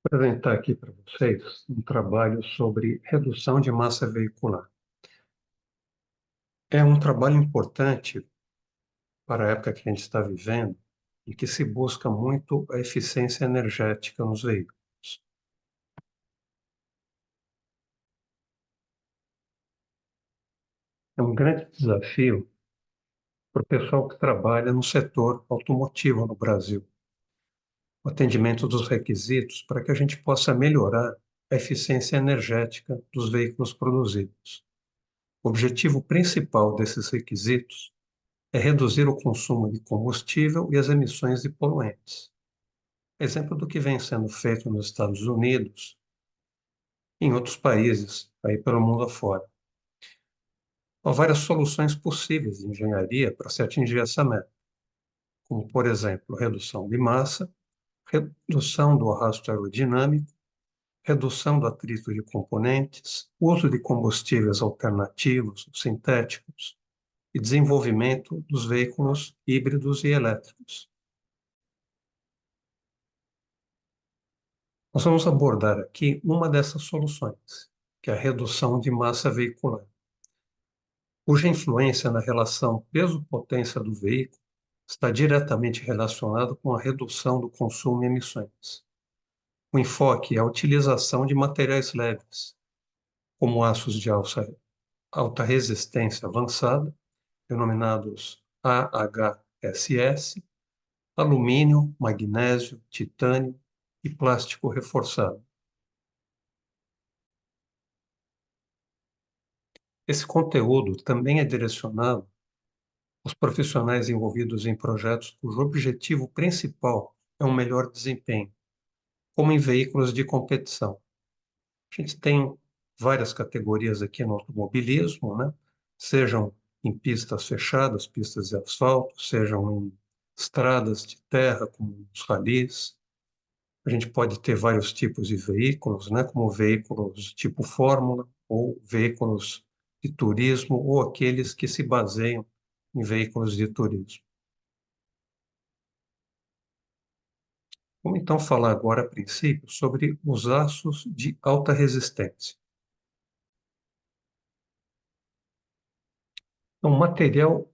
Apresentar aqui para vocês um trabalho sobre redução de massa veicular. É um trabalho importante para a época que a gente está vivendo, em que se busca muito a eficiência energética nos veículos. É um grande desafio para o pessoal que trabalha no setor automotivo no Brasil, o atendimento dos requisitos para que a gente possa melhorar a eficiência energética dos veículos produzidos. O objetivo principal desses requisitos é reduzir o consumo de combustível e as emissões de poluentes. Exemplo do que vem sendo feito nos Estados Unidos e em outros países aí pelo mundo afora. Há várias soluções possíveis de engenharia para se atingir essa meta, como, por exemplo, redução de massa, redução do arrasto aerodinâmico, redução do atrito de componentes, uso de combustíveis alternativos, sintéticos, e desenvolvimento dos veículos híbridos e elétricos. Nós vamos abordar aqui uma dessas soluções, que é a redução de massa veicular, cuja influência na relação peso-potência do veículo está diretamente relacionado com a redução do consumo e emissões. O enfoque é a utilização de materiais leves, como aços de alta resistência avançada, denominados AHSS, alumínio, magnésio, titânio e plástico reforçado. Esse conteúdo também é direcionado aos profissionais envolvidos em projetos cujo objetivo principal é um melhor desempenho, como em veículos de competição. A gente tem várias categorias aqui no automobilismo, né? Sejam em pistas fechadas, pistas de asfalto, sejam em estradas de terra, como os ralis. A gente pode ter vários tipos de veículos, né? Como veículos tipo Fórmula, ou veículos de turismo, ou aqueles que se baseiam em veículos de turismo. Vamos então falar agora, a princípio, sobre os aços de alta resistência. Então, o material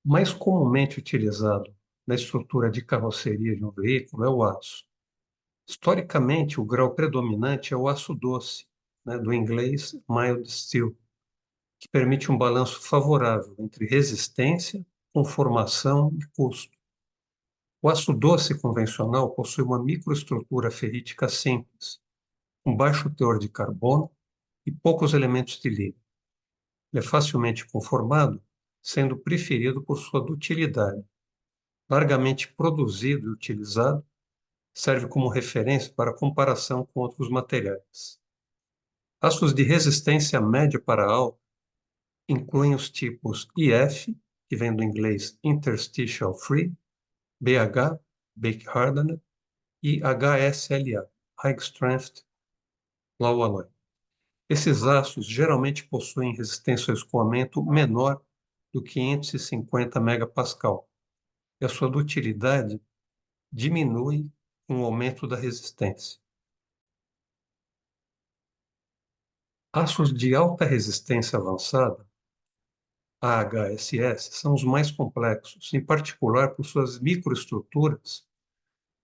mais comumente utilizado na estrutura de carroceria de um veículo é o aço. Historicamente, o grau predominante é o aço doce, né, do inglês mild steel, que permite um balanço favorável entre resistência, conformação e custo. O aço doce convencional possui uma microestrutura ferrítica simples, com baixo teor de carbono e poucos elementos de liga. Ele é facilmente conformado, sendo preferido por sua dutilidade. Largamente produzido e utilizado, serve como referência para comparação com outros materiais. Aços de resistência média para alta incluem os tipos IF, que vem do inglês Interstitial Free, BH, Bake Hardened, e HSLA, High Strength Low Alloy. Esses aços geralmente possuem resistência ao escoamento menor do que 550 megapascal, e a sua dutilidade diminui com o aumento da resistência. Aços de alta resistência avançada, AHSS, são os mais complexos, em particular por suas microestruturas,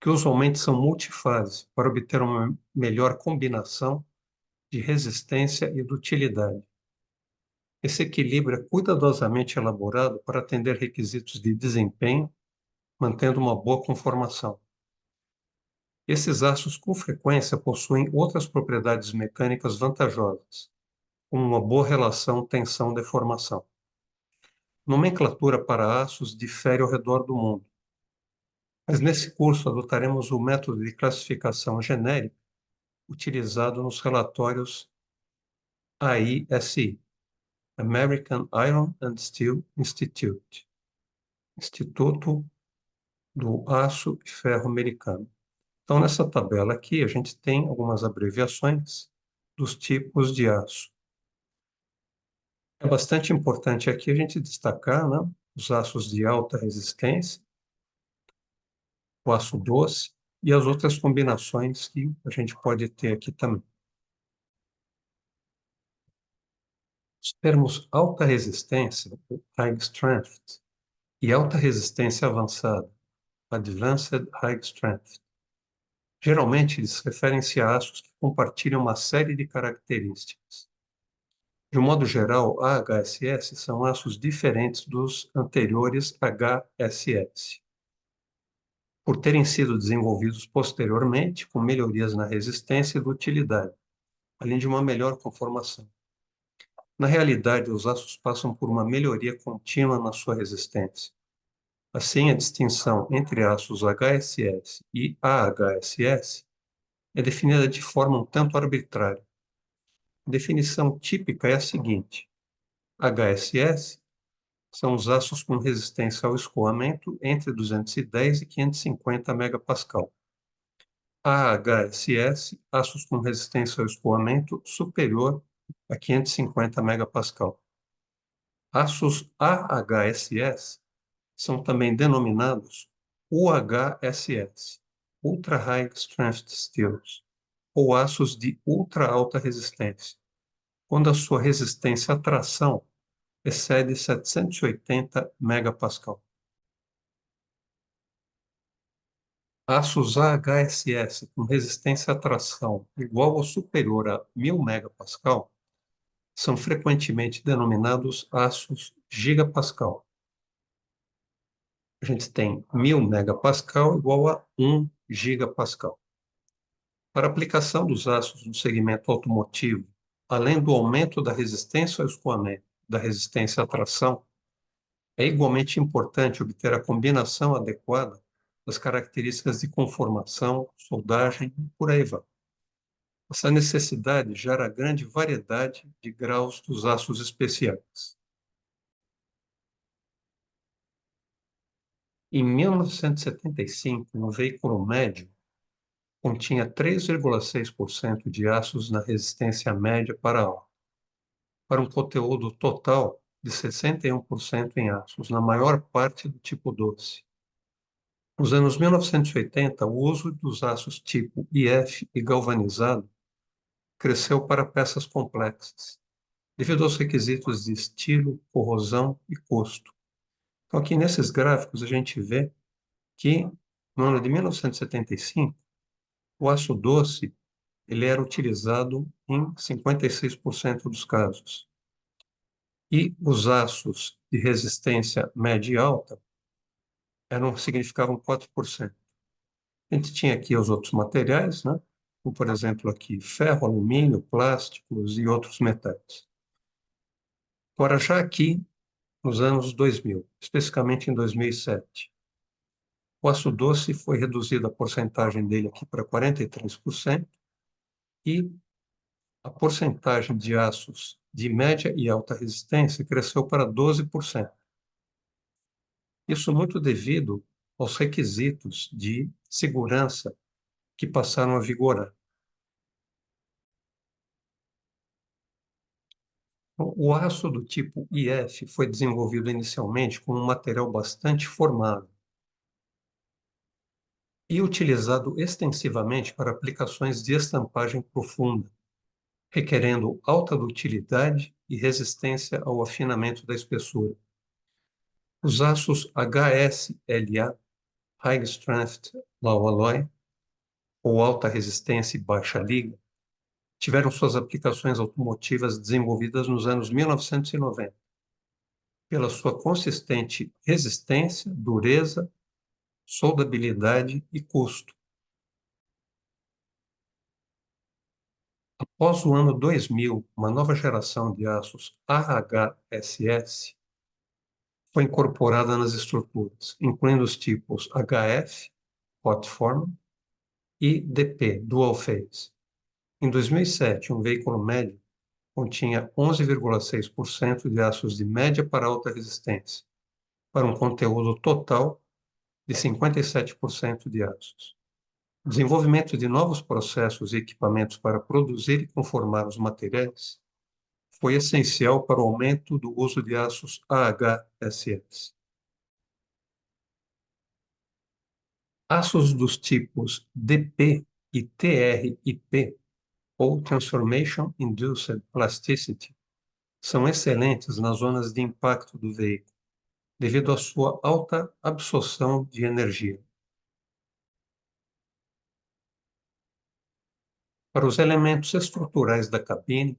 que usualmente são multifase, para obter uma melhor combinação de resistência e dutilidade. Esse equilíbrio é cuidadosamente elaborado para atender requisitos de desempenho, mantendo uma boa conformação. Esses aços, com frequência, possuem outras propriedades mecânicas vantajosas, como uma boa relação tensão-deformação. Nomenclatura para aços difere ao redor do mundo, mas nesse curso adotaremos o método de classificação genérica utilizado nos relatórios AISI, American Iron and Steel Institute, Instituto do Aço e Ferro Americano. Então, nessa tabela aqui, a gente tem algumas abreviações dos tipos de aço. É bastante importante aqui a gente destacar, né, os aços de alta resistência, o aço doce, e as outras combinações que a gente pode ter aqui também. Os termos alta resistência, high strength, e alta resistência avançada, advanced high strength, geralmente eles referem-se a aços que compartilham uma série de características. De um modo geral, AHSS são aços diferentes dos anteriores HSS, por terem sido desenvolvidos posteriormente com melhorias na resistência e dutilidade, além de uma melhor conformação. Na realidade, os aços passam por uma melhoria contínua na sua resistência. Assim, a distinção entre aços HSS e AHSS é definida de forma um tanto arbitrária. A definição típica é a seguinte: HSS são os aços com resistência ao escoamento entre 210 e 550 megapascal. AHSS, aços com resistência ao escoamento superior a 550 megapascal. Aços AHSS são também denominados UHSS, Ultra High Strength Steels, ou aços de ultra alta resistência, quando a sua resistência à tração excede 780 megapascal. Aços AHSS com resistência à tração igual ou superior a 1000 megapascal são frequentemente denominados aços gigapascal. A gente tem 1000 megapascal igual a 1 gigapascal. Para a aplicação dos aços no segmento automotivo, além do aumento da resistência ao escoamento, da resistência à tração, é igualmente importante obter a combinação adequada das características de conformação, soldagem e por aí vai. Essa necessidade gera grande variedade de graus dos aços especiais. Em 1975, um veículo médio continha 3,6% de aços na resistência média para álcool, para um conteúdo total de 61% em aços, na maior parte do tipo doce. Nos anos 1980, o uso dos aços tipo IF e galvanizado cresceu para peças complexas, devido aos requisitos de estilo, corrosão e custo. Então, aqui nesses gráficos, a gente vê que, no ano de 1975, o aço doce ele era utilizado em 56% dos casos. E os aços de resistência média e alta significavam 4%. A gente tinha aqui os outros materiais, né? Como, por exemplo, aqui ferro, alumínio, plásticos e outros metais. Agora, já aqui nos anos 2000, especificamente em 2007, o aço doce foi reduzido a porcentagem dele aqui para 43% e a porcentagem de aços de média e alta resistência cresceu para 12%. Isso muito devido aos requisitos de segurança que passaram a vigorar. O aço do tipo IF foi desenvolvido inicialmente como um material bastante formável e utilizado extensivamente para aplicações de estampagem profunda, requerendo alta dutilidade e resistência ao afinamento da espessura. Os aços HSLA, High Strength Low Alloy, ou alta resistência e baixa liga, tiveram suas aplicações automotivas desenvolvidas nos anos 1990, pela sua consistente resistência, dureza, soldabilidade e custo. Após o ano 2000, uma nova geração de aços AHSS foi incorporada nas estruturas, incluindo os tipos HF, Hot Form, e DP, Dual Phase. Em 2007, um veículo médio continha 11,6% de aços de média para alta resistência, para um conteúdo total de 57% de aços. O desenvolvimento de novos processos e equipamentos para produzir e conformar os materiais foi essencial para o aumento do uso de aços AHSS. Aços dos tipos DP e TRIP, ou Transformation Induced Plasticity, são excelentes nas zonas de impacto do veículo, devido à sua alta absorção de energia. Para os elementos estruturais da cabine,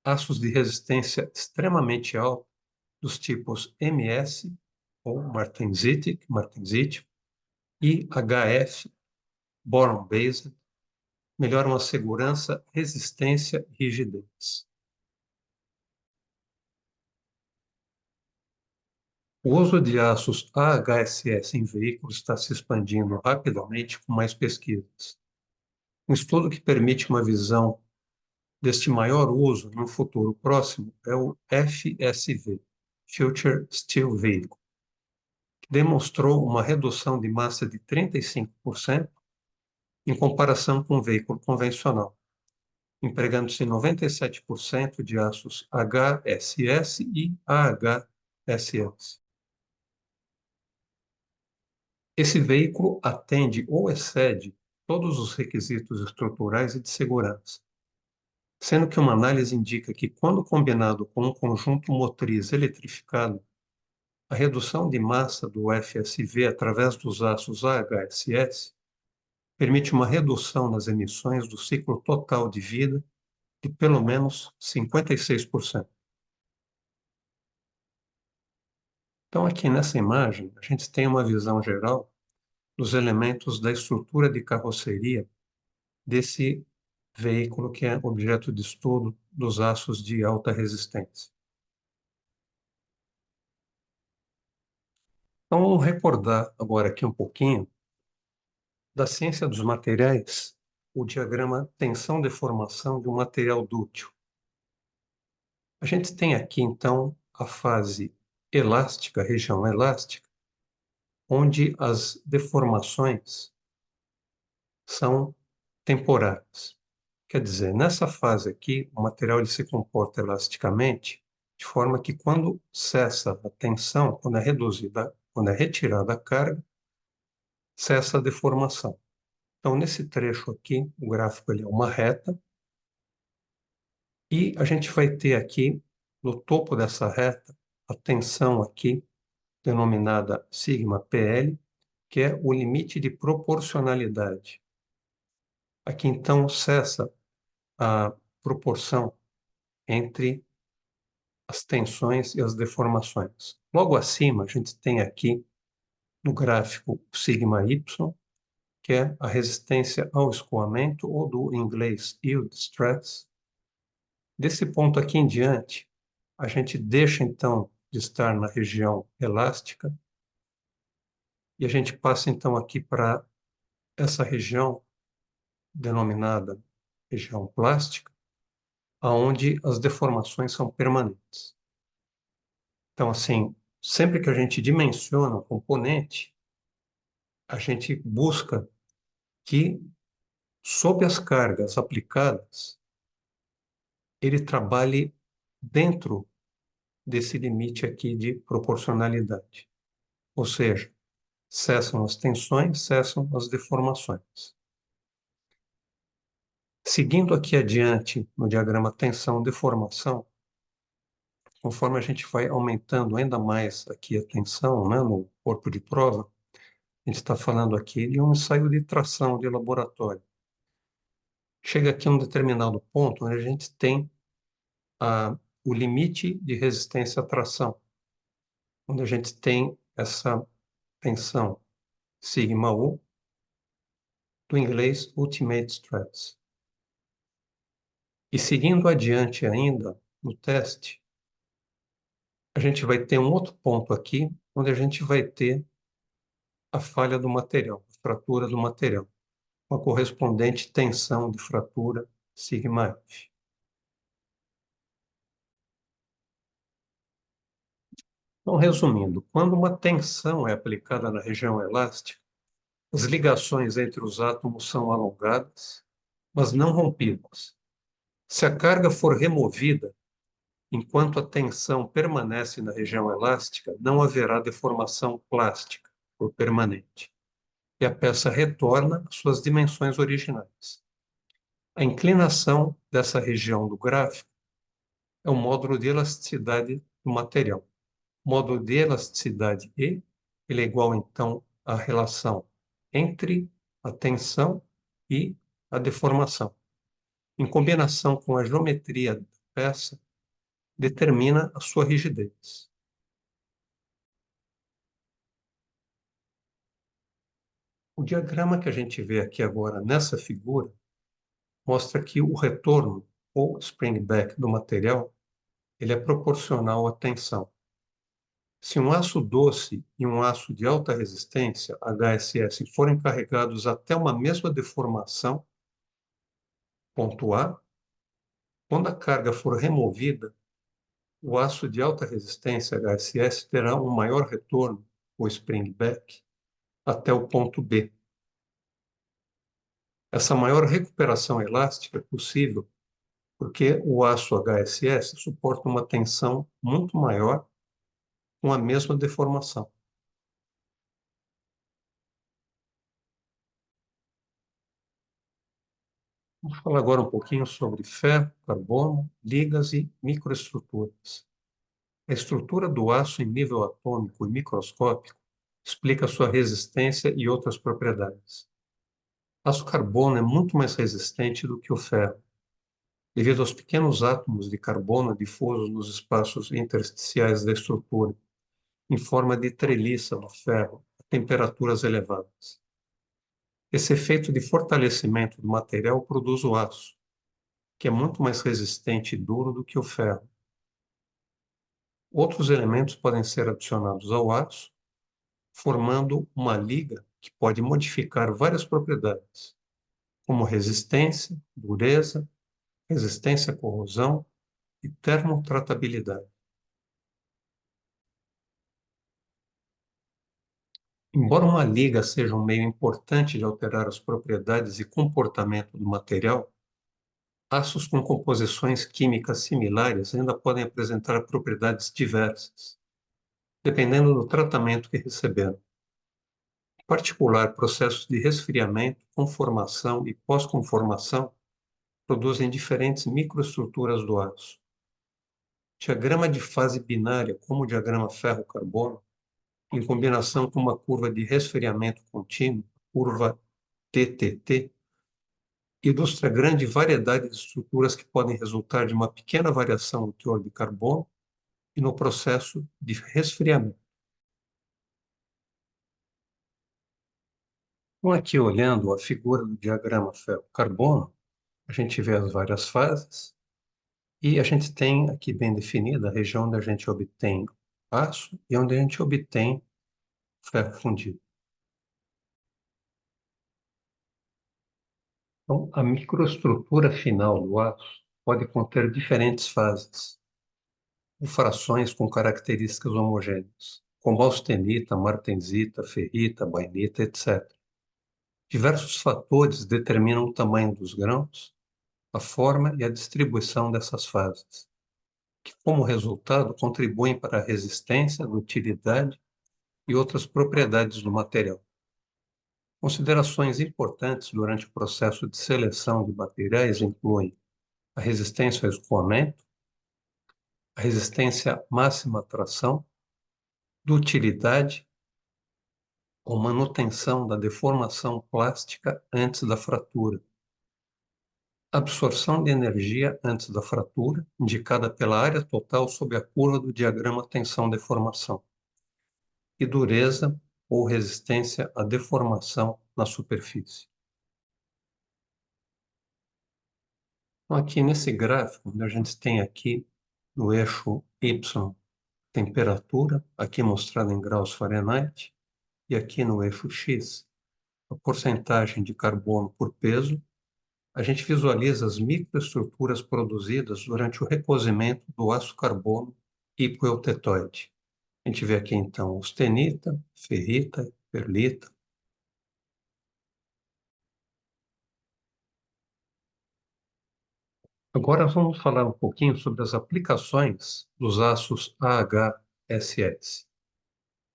aços de resistência extremamente alta, dos tipos MS, ou martensite, e HF, boron-based, melhoram a segurança, resistência e rigidez. O uso de aços AHSS em veículos está se expandindo rapidamente com mais pesquisas. Um estudo que permite uma visão deste maior uso no futuro próximo é o FSV, Future Steel Vehicle, que demonstrou uma redução de massa de 35% em comparação com um veículo convencional, empregando-se 97% de aços HSS e AHSS. Esse veículo atende ou excede todos os requisitos estruturais e de segurança, sendo que uma análise indica que, quando combinado com um conjunto motriz eletrificado, a redução de massa do FSV através dos aços AHSS permite uma redução nas emissões do ciclo total de vida de pelo menos 56%. Então, aqui nessa imagem, a gente tem uma visão geral dos elementos da estrutura de carroceria desse veículo que é objeto de estudo dos aços de alta resistência. Então, vamos recordar agora aqui um pouquinho da ciência dos materiais, o diagrama tensão-deformação de um material dúctil. A gente tem aqui, então, a fase elástica, região elástica, onde as deformações são temporárias. Quer dizer, nessa fase aqui, o material ele se comporta elasticamente, de forma que quando cessa a tensão, quando é reduzida, quando é retirada a carga, cessa a deformação. Então, nesse trecho aqui, o gráfico ele é uma reta, e a gente vai ter aqui, no topo dessa reta, a tensão aqui, denominada sigma PL, que é o limite de proporcionalidade. Aqui, então, cessa a proporção entre as tensões e as deformações. Logo acima, a gente tem aqui no gráfico o sigma Y, que é a resistência ao escoamento, ou do inglês yield stress. Desse ponto aqui em diante, a gente deixa então de estar na região elástica e a gente passa então aqui para essa região denominada região plástica, aonde as deformações são permanentes. Então, assim, sempre que a gente dimensiona o componente, a gente busca que, sob as cargas aplicadas, ele trabalhe dentro desse limite aqui de proporcionalidade. Ou seja, cessam as tensões, cessam as deformações. Seguindo aqui adiante no diagrama tensão-deformação, conforme a gente vai aumentando ainda mais aqui a tensão, né, no corpo de prova, a gente está falando aqui de um ensaio de tração de laboratório. Chega aqui a um determinado ponto onde a gente tem o limite de resistência à tração, onde a gente tem essa tensão sigma U, do inglês Ultimate Stress. E seguindo adiante ainda no teste, a gente vai ter um outro ponto aqui, onde a gente vai ter a falha do material, a fratura do material, com a correspondente tensão de fratura sigma F. Então, resumindo, quando uma tensão é aplicada na região elástica, as ligações entre os átomos são alongadas, mas não rompidas. Se a carga for removida, enquanto a tensão permanece na região elástica, não haverá deformação plástica ou permanente. e a peça retorna às suas dimensões originais. A inclinação dessa região do gráfico é o módulo de elasticidade do material. O módulo de elasticidade E, ele é igual, então, à relação entre a tensão e a deformação. Em combinação com a geometria da peça, determina a sua rigidez. O diagrama que a gente vê aqui agora nessa figura mostra que o retorno ou spring back do material ele é proporcional à tensão. Se um aço doce e um aço de alta resistência, HSS, forem carregados até uma mesma deformação, ponto A, quando a carga for removida, o aço de alta resistência, HSS, terá um maior retorno, ou spring back, até o ponto B. Essa maior recuperação elástica é possível porque o aço HSS suporta uma tensão muito maior com a mesma deformação. Vamos falar agora um pouquinho sobre ferro, carbono, ligas e microestruturas. A estrutura do aço em nível atômico e microscópico explica sua resistência e outras propriedades. O aço carbono é muito mais resistente do que o ferro, devido aos pequenos átomos de carbono difusos nos espaços intersticiais da estrutura, em forma de treliça no ferro, a temperaturas elevadas. Esse efeito de fortalecimento do material produz o aço, que é muito mais resistente e duro do que o ferro. Outros elementos podem ser adicionados ao aço, formando uma liga que pode modificar várias propriedades, como resistência, dureza, resistência à corrosão e termotratabilidade. Embora uma liga seja um meio importante de alterar as propriedades e comportamento do material, aços com composições químicas similares ainda podem apresentar propriedades diversas, dependendo do tratamento que receberam. Em particular, processos de resfriamento, conformação e pós-conformação produzem diferentes microestruturas do aço. Diagrama de fase binária, como o diagrama ferro-carbono, em combinação com uma curva de resfriamento contínuo, curva TTT, ilustra grande variedade de estruturas que podem resultar de uma pequena variação no teor de carbono e no processo de resfriamento. Então, aqui olhando a figura do diagrama ferro-carbono, a gente vê as várias fases e a gente tem aqui bem definida a região onde a gente obtém aço e onde a gente obtém ferro fundido. Então, a microestrutura final do aço pode conter diferentes fases, ou frações com características homogêneas, como austenita, martensita, ferrita, bainita, etc. Diversos fatores determinam o tamanho dos grãos, a forma e a distribuição dessas fases, que, como resultado, contribuem para a resistência, a dutilidade e outras propriedades do material. Considerações importantes durante o processo de seleção de materiais incluem a resistência ao escoamento, a resistência máxima à tração, dutilidade ou manutenção da deformação plástica antes da fratura, absorção de energia antes da fratura, indicada pela área total sob a curva do diagrama tensão-deformação, e dureza ou resistência à deformação na superfície. Então, aqui nesse gráfico, a gente tem aqui no eixo Y temperatura, aqui mostrada em graus Fahrenheit, e aqui no eixo X a porcentagem de carbono por peso, a gente visualiza as microestruturas produzidas durante o recozimento do aço carbono hipoeutetoide. A gente vê aqui, então, austenita, ferrita, perlita. Agora vamos falar um pouquinho sobre as aplicações dos aços AHSS.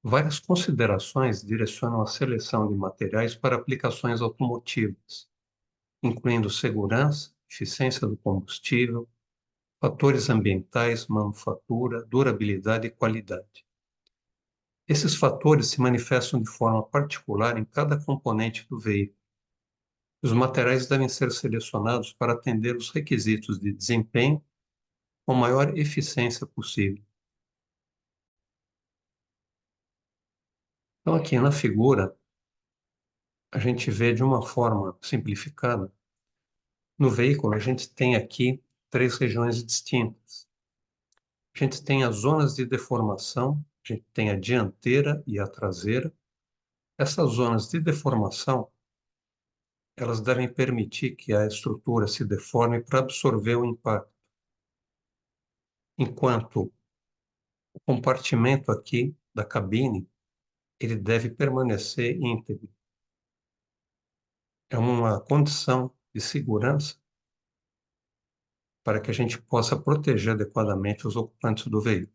Várias considerações direcionam a seleção de materiais para aplicações automotivas, incluindo segurança, eficiência do combustível, fatores ambientais, manufatura, durabilidade e qualidade. Esses fatores se manifestam de forma particular em cada componente do veículo. Os materiais devem ser selecionados para atender os requisitos de desempenho com a maior eficiência possível. Então, aqui na figura, a gente vê de uma forma simplificada. No veículo, a gente tem aqui três regiões distintas. A gente tem as zonas de deformação, a gente tem a dianteira e a traseira. Essas zonas de deformação, elas devem permitir que a estrutura se deforme para absorver o impacto, enquanto o compartimento aqui da cabine, ele deve permanecer íntegro. É uma condição de segurança para que a gente possa proteger adequadamente os ocupantes do veículo.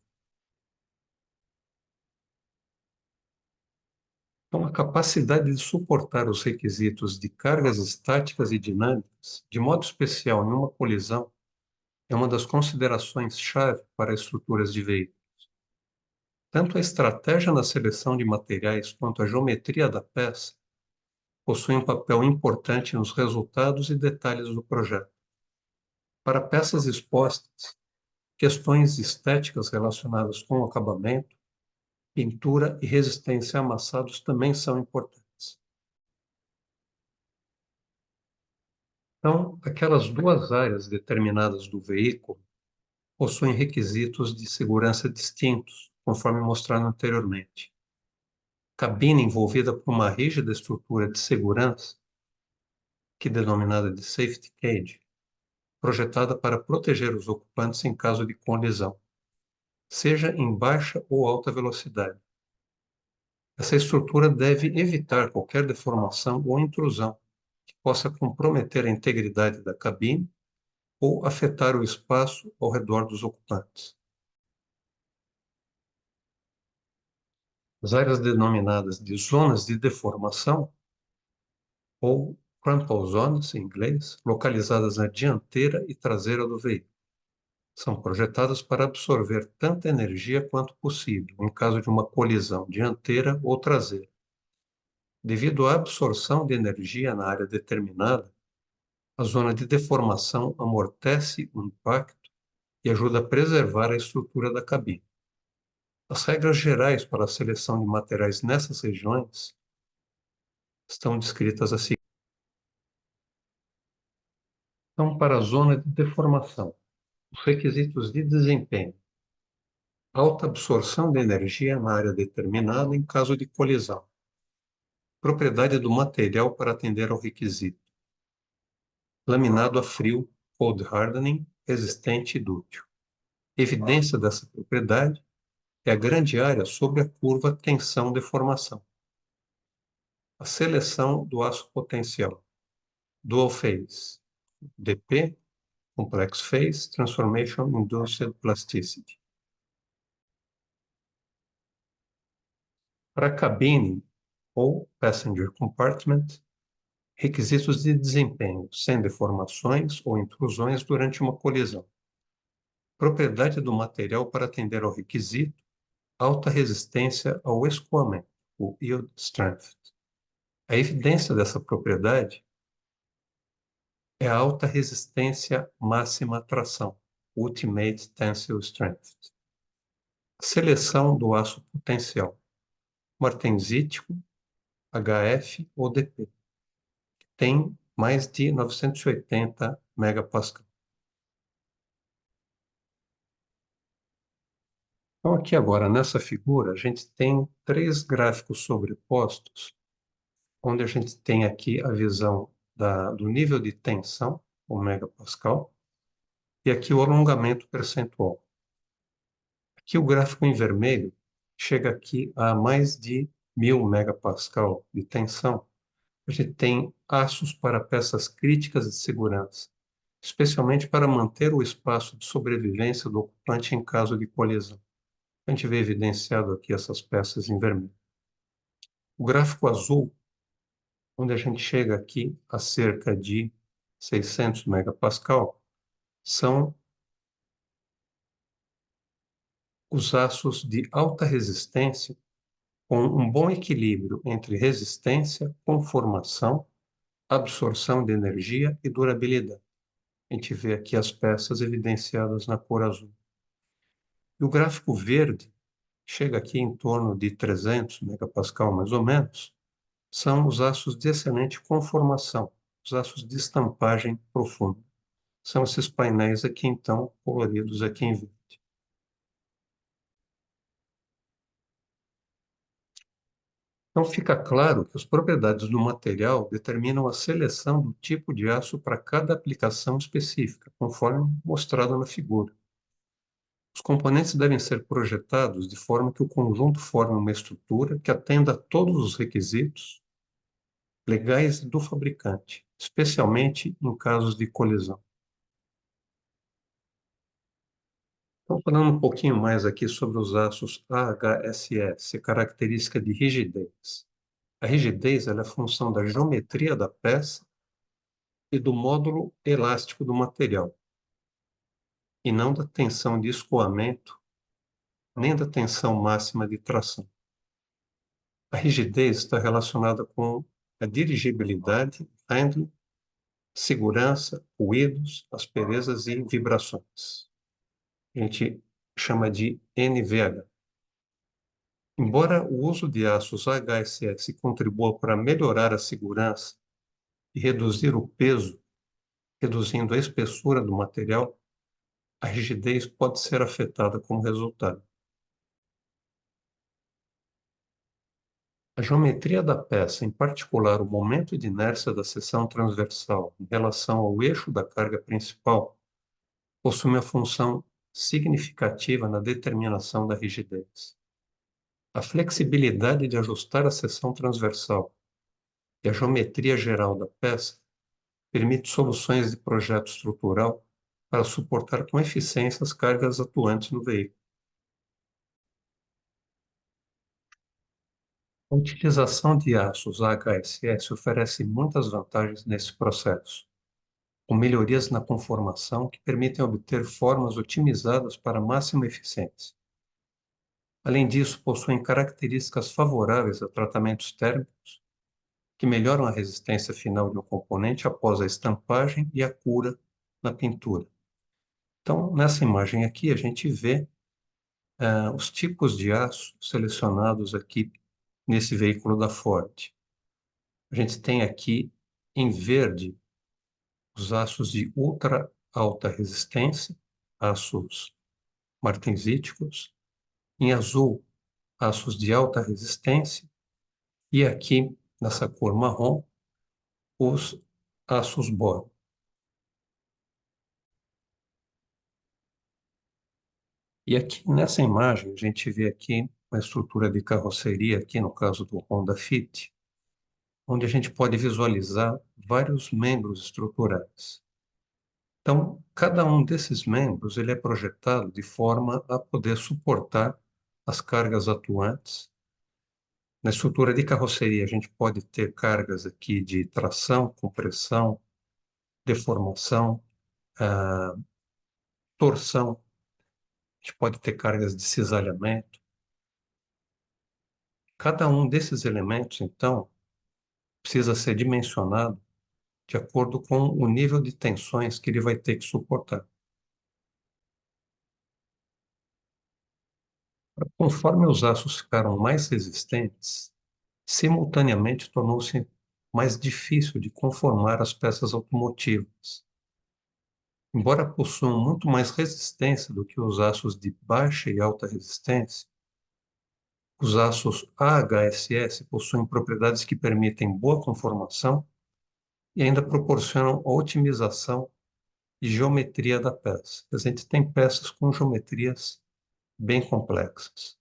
Então, a capacidade de suportar os requisitos de cargas estáticas e dinâmicas, de modo especial em uma colisão, é uma das considerações-chave para estruturas de veículo. Tanto a estratégia na seleção de materiais quanto a geometria da peça possuem um papel importante nos resultados e detalhes do projeto. Para peças expostas, questões estéticas relacionadas com o acabamento, pintura e resistência a amassados também são importantes. Então, aquelas duas áreas determinadas do veículo possuem requisitos de segurança distintos, conforme mostrado anteriormente. Cabine envolvida por uma rígida estrutura de segurança, que é denominada de safety cage, projetada para proteger os ocupantes em caso de colisão, seja em baixa ou alta velocidade. Essa estrutura deve evitar qualquer deformação ou intrusão que possa comprometer a integridade da cabine ou afetar o espaço ao redor dos ocupantes. As áreas denominadas de zonas de deformação, ou crumple zones em inglês, localizadas na dianteira e traseira do veículo, são projetadas para absorver tanta energia quanto possível em caso de uma colisão dianteira ou traseira. Devido à absorção de energia na área determinada, a zona de deformação amortece o impacto e ajuda a preservar a estrutura da cabine. As regras gerais para a seleção de materiais nessas regiões estão descritas assim. Então, para a zona de deformação, os requisitos de desempenho: alta absorção de energia na área determinada em caso de colisão, propriedade do material para atender ao requisito, laminado a frio, cold hardening, resistente e dúctil. Evidência dessa propriedade é a grande área sobre a curva tensão-deformação. A seleção do aço potencial, dual phase, DP, complex phase, transformation induced plasticity. Para a cabine ou passenger compartment, requisitos de desempenho sem deformações ou intrusões durante uma colisão. Propriedade do material para atender ao requisito: alta resistência ao escoamento, o yield strength. A evidência dessa propriedade é a alta resistência máxima à tração, ultimate tensile strength. Seleção do aço potencial: martensítico, HF ou DP. Tem mais de 980 megapascal. Então, aqui agora, nessa figura, a gente tem três gráficos sobrepostos, onde a gente tem aqui a visão do nível de tensão, o megapascal, e aqui o alongamento percentual. Aqui o gráfico em vermelho chega aqui a mais de 1000 megapascal de tensão. A gente tem aços para peças críticas de segurança, especialmente para manter o espaço de sobrevivência do ocupante em caso de colisão. A gente vê evidenciado aqui essas peças em vermelho. O gráfico azul, onde a gente chega aqui a cerca de 600 megapascal, são os aços de alta resistência com um bom equilíbrio entre resistência, conformação, absorção de energia e durabilidade. A gente vê aqui as peças evidenciadas na cor azul. E o gráfico verde chega aqui em torno de 300 megapascal, mais ou menos, são os aços de excelente conformação, os aços de estampagem profunda. São esses painéis aqui, então, coloridos aqui em verde. Então, fica claro que as propriedades do material determinam a seleção do tipo de aço para cada aplicação específica, conforme mostrado na figura. Os componentes devem ser projetados de forma que o conjunto forme uma estrutura que atenda a todos os requisitos legais do fabricante, especialmente em casos de colisão. Então, falando um pouquinho mais aqui sobre os aços AHSS, característica de rigidez. A rigidez ela é função da geometria da peça e do módulo elástico do material, e não da tensão de escoamento, nem da tensão máxima de tração. A rigidez está relacionada com a dirigibilidade, handling, segurança, ruídos, asperezas e vibrações. A gente chama de NVH. Embora o uso de aços HSS contribua para melhorar a segurança e reduzir o peso, reduzindo a espessura do material, a rigidez pode ser afetada como resultado. A geometria da peça, em particular o momento de inércia da seção transversal em relação ao eixo da carga principal, possui uma função significativa na determinação da rigidez. A flexibilidade de ajustar a seção transversal e a geometria geral da peça permite soluções de projeto estrutural para suportar com eficiência as cargas atuantes no veículo. A utilização de aços HSS oferece muitas vantagens nesse processo, com melhorias na conformação que permitem obter formas otimizadas para máxima eficiência. Além disso, possuem características favoráveis a tratamentos térmicos que melhoram a resistência final de um componente após a estampagem e a cura na pintura. Então, nessa imagem aqui, a gente vê os tipos de aço selecionados aqui nesse veículo da Ford. A gente tem aqui em verde os aços de ultra alta resistência, aços martensíticos, em azul, aços de alta resistência, e aqui, nessa cor marrom, os aços boro. E aqui nessa imagem, a gente vê aqui uma estrutura de carroceria, aqui no caso do Honda Fit, onde a gente pode visualizar vários membros estruturais. Então, cada um desses membros ele é projetado de forma a poder suportar as cargas atuantes. Na estrutura de carroceria, a gente pode ter cargas aqui de tração, compressão, deformação, ah, torção. A gente pode ter cargas de cisalhamento. Cada um desses elementos, então, precisa ser dimensionado de acordo com o nível de tensões que ele vai ter que suportar. Conforme os aços ficaram mais resistentes, simultaneamente tornou-se mais difícil de conformar as peças automotivas. Embora possuam muito mais resistência do que os aços de baixa e alta resistência, os aços AHSS possuem propriedades que permitem boa conformação e ainda proporcionam a otimização e geometria da peça. A gente tem peças com geometrias bem complexas.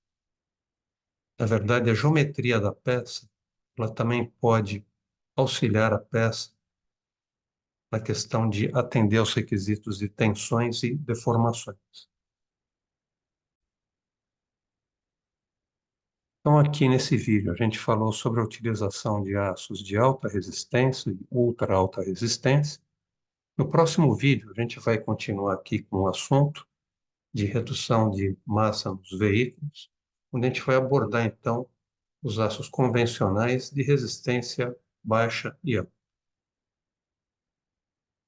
Na verdade, a geometria da peça, ela também pode auxiliar a peça na questão de atender aos requisitos de tensões e deformações. Então, aqui nesse vídeo, a gente falou sobre a utilização de aços de alta resistência e ultra alta resistência. No próximo vídeo, a gente vai continuar aqui com o assunto de redução de massa nos veículos, onde a gente vai abordar, então, os aços convencionais de resistência baixa e alta.